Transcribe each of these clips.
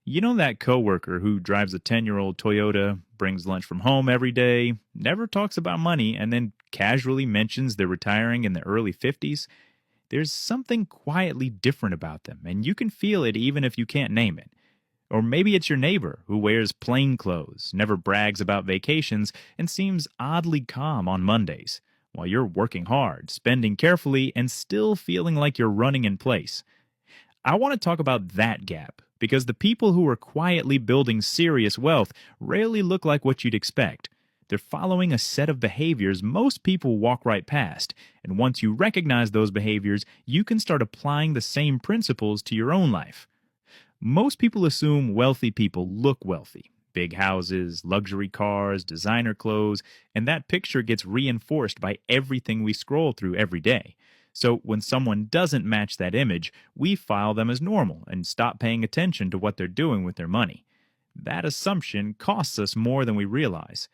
You know that coworker who drives a 10-year-old Toyota, brings lunch from home every day, never talks about money, and then casually mentions they're retiring in the early 50s? There's something quietly different about them, and you can feel it even if you can't name it. Or maybe it's your neighbor who wears plain clothes, never brags about vacations, and seems oddly calm on Mondays, while you're working hard, spending carefully, and still feeling like you're running in place. I want to talk about that gap because the people who are quietly building serious wealth rarely look like what you'd expect. They're following a set of behaviors most people walk right past, and once you recognize those behaviors, you can start applying the same principles to your own life. Most people assume wealthy people look wealthy. Big houses, luxury cars, designer clothes, and that picture gets reinforced by everything we scroll through every day. So when someone doesn't match that image, we file them as normal and stop paying attention to what they're doing with their money. That assumption costs us more than we realize.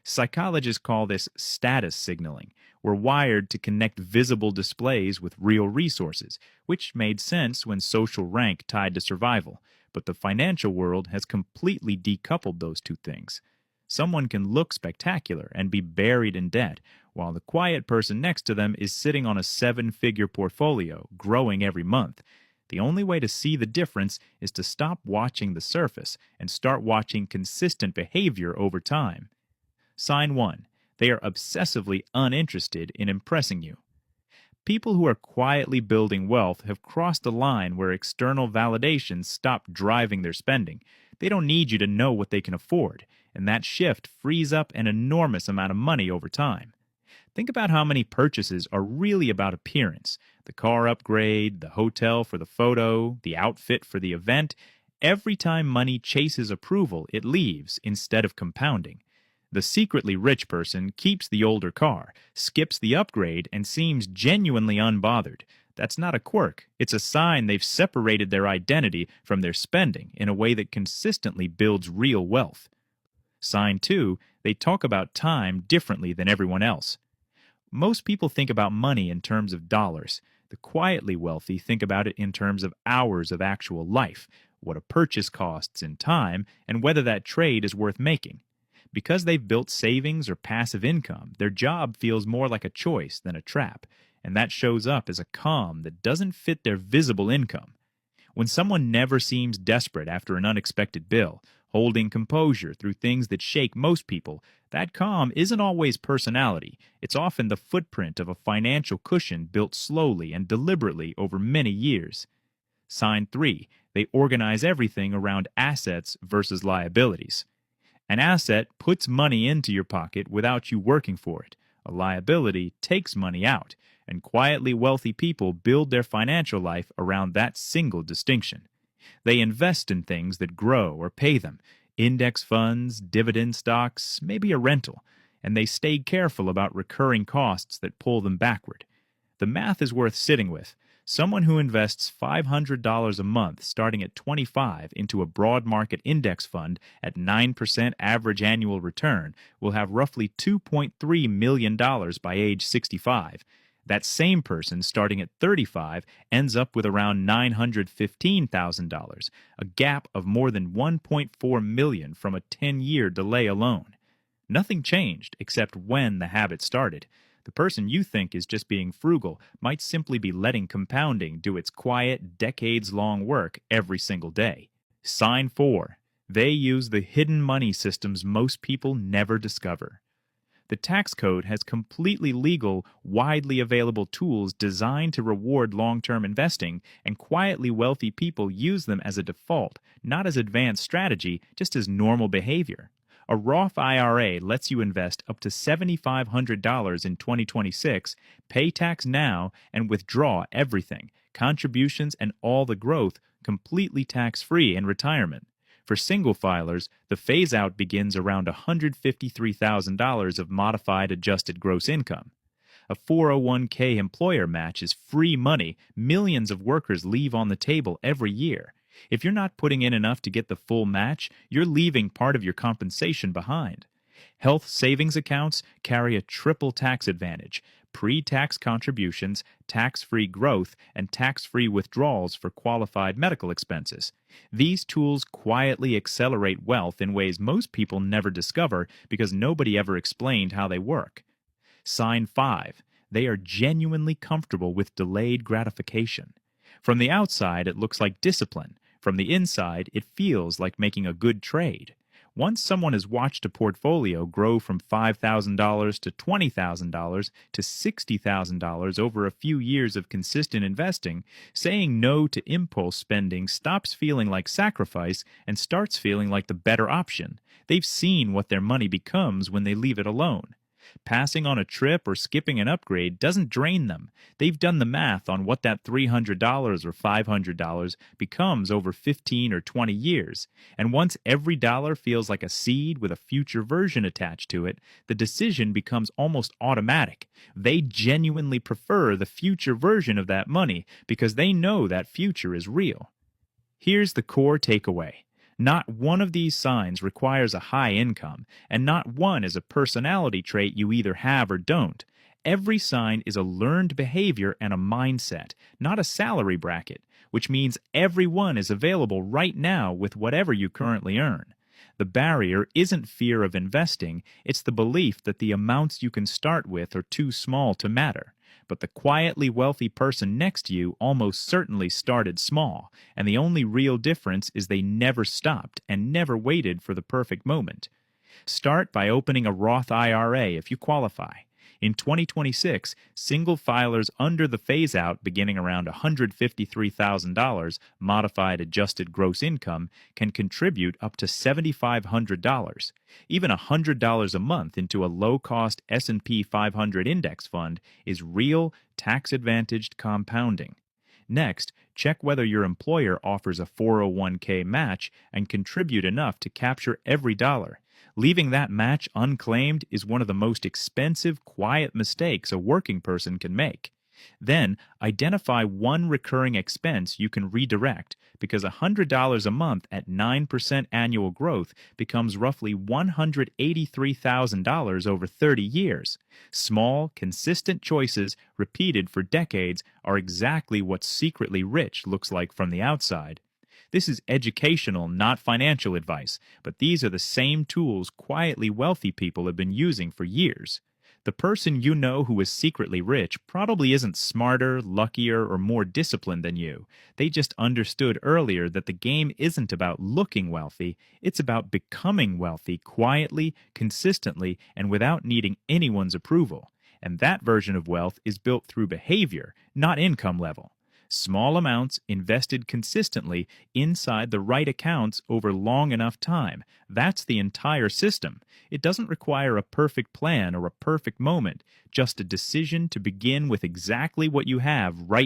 Psychologists call this status signaling. We're wired to connect visible displays with real resources, which made sense when social rank tied to survival. But the financial world has completely decoupled those two things. Someone can look spectacular and be buried in debt, while the quiet person next to them is sitting on a seven-figure portfolio, growing every month. The only way to see the difference is to stop watching the surface and start watching consistent behavior over time. Sign 1. They are obsessively uninterested in impressing you. People who are quietly building wealth have crossed a line where external validation stopped driving their spending. They don't need you to know what they can afford, and that shift frees up an enormous amount of money over time. Think about how many purchases are really about appearance. The car upgrade, the hotel for the photo, the outfit for the event. Every time money chases approval, it leaves instead of compounding. The secretly rich person keeps the older car, skips the upgrade, and seems genuinely unbothered. That's not a quirk. It's a sign they've separated their identity from their spending in a way that consistently builds real wealth. Sign 2, they talk about time differently than everyone else. Most people think about money in terms of dollars. The quietly wealthy think about it in terms of hours of actual life, what a purchase costs in time, and whether that trade is worth making. Because they've built savings or passive income, their job feels more like a choice than a trap, and that shows up as a calm that doesn't fit their visible income. When someone never seems desperate after an unexpected bill, holding composure through things that shake most people, that calm isn't always personality. It's often the footprint of a financial cushion built slowly and deliberately over many years. Sign 3, they organize everything around assets versus liabilities. An asset puts money into your pocket without you working for it. A liability takes money out, and quietly wealthy people build their financial life around that single distinction. They invest in things that grow or pay them, index funds, dividend stocks, maybe a rental, and they stay careful about recurring costs that pull them backward. The math is worth sitting with. Someone who invests $500 a month starting at 25 into a broad market index fund at 9% average annual return will have roughly $2.3 million by age 65. That same person starting at 35 ends up with around $915,000, a gap of more than $1.4 million from a 10-year delay alone. Nothing changed except when the habit started. The person you think is just being frugal might simply be letting compounding do its quiet, decades-long work every single day. Sign 4. They use the hidden money systems most people never discover. The tax code has completely legal, widely available tools designed to reward long-term investing, and quietly wealthy people use them as a default, not as advanced strategy, just as normal behavior. A Roth IRA lets you invest up to $7,500 in 2026, pay tax now, and withdraw everything, contributions and all the growth, completely tax-free in retirement. For single filers, the phase-out begins around $153,000 of modified adjusted gross income. A 401k employer match is free money millions of workers leave on the table every year. If you're not putting in enough to get the full match, you're leaving part of your compensation behind. Health savings accounts carry a triple tax advantage, pre-tax contributions, tax-free growth, and tax-free withdrawals for qualified medical expenses. These tools quietly accelerate wealth in ways most people never discover because nobody ever explained how they work. Sign 5. They are genuinely comfortable with delayed gratification. From the outside, it looks like discipline. From the inside, it feels like making a good trade. Once someone has watched a portfolio grow from $5,000 to $20,000 to $60,000 over a few years of consistent investing, saying no to impulse spending stops feeling like sacrifice and starts feeling like the better option. They've seen what their money becomes when they leave it alone. Passing on a trip or skipping an upgrade doesn't drain them. They've done the math on what that $300 or $500 becomes over 15 or 20 years. And once every dollar feels like a seed with a future version attached to it, the decision becomes almost automatic. They genuinely prefer the future version of that money because they know that future is real. Here's the core takeaway. Not one of these signs requires a high income, and not one is a personality trait you either have or don't. Every sign is a learned behavior and a mindset, not a salary bracket, which means everyone is available right now with whatever you currently earn. The barrier isn't fear of investing, it's the belief that the amounts you can start with are too small to matter. But the quietly wealthy person next to you almost certainly started small, and the only real difference is they never stopped and never waited for the perfect moment. Start by opening a Roth IRA if you qualify. In 2026, single filers under the phase-out beginning around $153,000 modified adjusted gross income can contribute up to $7,500. Even $100 a month into a low-cost S&P 500 index fund is real, tax-advantaged compounding. Next, check whether your employer offers a 401k match and contribute enough to capture every dollar. Leaving that match unclaimed is one of the most expensive, quiet mistakes a working person can make. Then, identify one recurring expense you can redirect, because $100 a month at 9% annual growth becomes roughly $183,000 over 30 years. Small, consistent choices, repeated for decades, are exactly what secretly rich looks like from the outside. This is educational, not financial advice, but these are the same tools quietly wealthy people have been using for years. The person you know who is secretly rich probably isn't smarter, luckier, or more disciplined than you. They just understood earlier that the game isn't about looking wealthy, it's about becoming wealthy quietly, consistently, and without needing anyone's approval. And that version of wealth is built through behavior, not income level. Small amounts invested consistently inside the right accounts over long enough time. That's the entire system. It doesn't require a perfect plan or a perfect moment, just a decision to begin with exactly what you have right